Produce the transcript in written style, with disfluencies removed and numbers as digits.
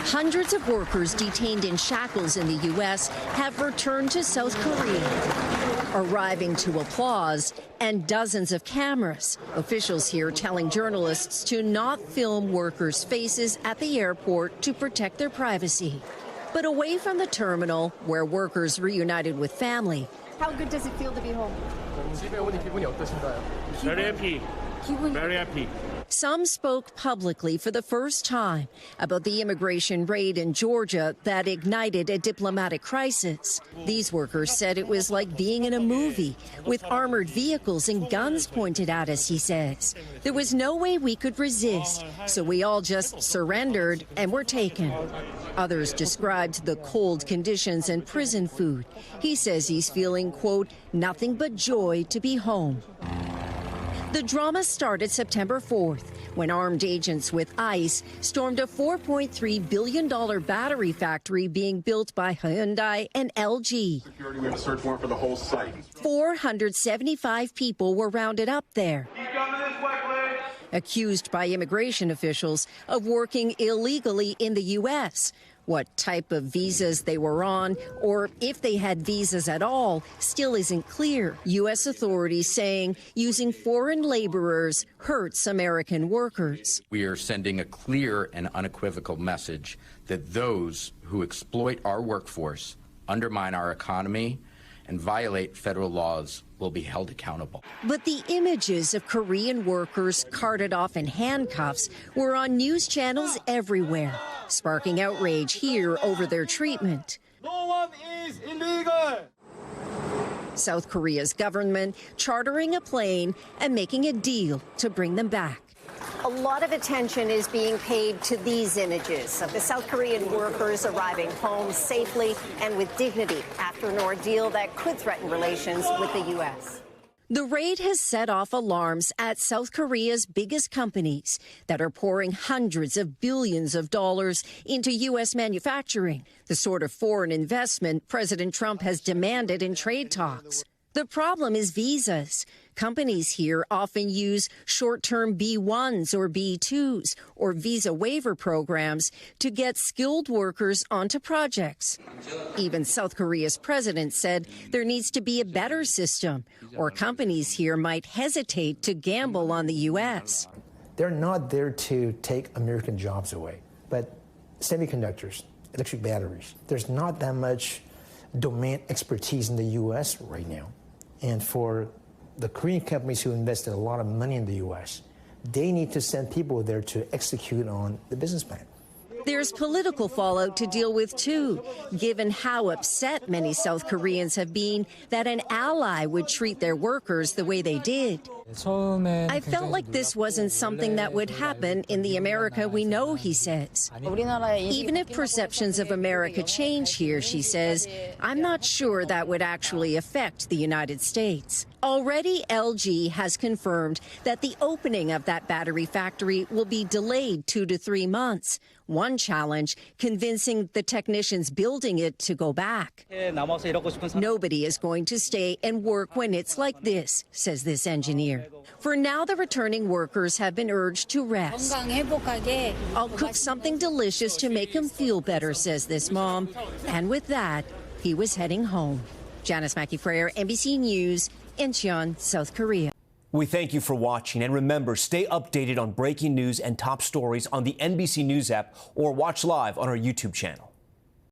Hundreds of workers detained in shackles in the U.S. have returned to South Korea, arriving to applause and dozens of cameras. Officials here telling journalists to not film workers' faces at the airport to protect their privacy. But away from the terminal, where workers reunited with family. How good does it feel to be home? Very happy. Very happy. Some spoke publicly for the first time about the immigration raid in Georgia that ignited a diplomatic crisis. These workers said it was like being in a movie with armored vehicles and guns pointed at us, he says. There was no way we could resist, so we all just surrendered and were taken. Others described the cold conditions and prison food. He says he's feeling, quote, nothing but joy to be home. The drama started September 4th when armed agents with ICE stormed a $4.3 billion battery factory being built by Hyundai and LG. Security, we have a search warrant for the whole site. 475 people were rounded up there, accused by immigration officials of working illegally in the U.S. What type of visas they were on, or if they had visas at all, still isn't clear. U.S. authorities saying using foreign laborers hurts American workers. We are sending a clear and unequivocal message that those who exploit our workforce, undermine our economy, and violate federal laws will be held accountable. But the images of Korean workers carted off in handcuffs were on news channels everywhere, sparking outrage here over their treatment. No one is illegal. South Korea's government chartering a plane and making a deal to bring them back. A lot of attention is being paid to these images of the South Korean workers arriving home safely and with dignity after an ordeal that could threaten relations with the U.S. The raid has set off alarms at South Korea's biggest companies that are pouring hundreds of billions of dollars into U.S. manufacturing, the sort of foreign investment President Trump has demanded in trade talks. The problem is visas. Companies here often use short-term B-1s or B-2s or visa waiver programs to get skilled workers onto projects. Even South Korea's president said there needs to be a better system, or companies here might hesitate to gamble on the U.S. They're not there to take American jobs away, but semiconductors, electric batteries, there's not that much domain expertise in the U.S. right now. And for the Korean companies who invested a lot of money in the U.S., they need to send people there to execute on the business plan. There's political fallout to deal with, too, given how upset many South Koreans have been that an ally would treat their workers the way they did. I felt like this wasn't something that would happen in the America we know, he says. Even if perceptions of America change here, she says, I'm not sure that would actually affect the United States. Already, LG has confirmed that the opening of that battery factory will be delayed 2 to 3 months. One challenge, convincing the technicians building it to go back. Nobody is going to stay and work when it's like this, says this engineer. For now, the returning workers have been urged to rest. I'll cook something delicious to make them feel better, says this mom. And with that, he was heading home. Janice Mackey-Freyer, NBC News, Incheon, South Korea. We thank you for watching, and remember, stay updated on breaking news and top stories on the NBC News app or watch live on our YouTube channel.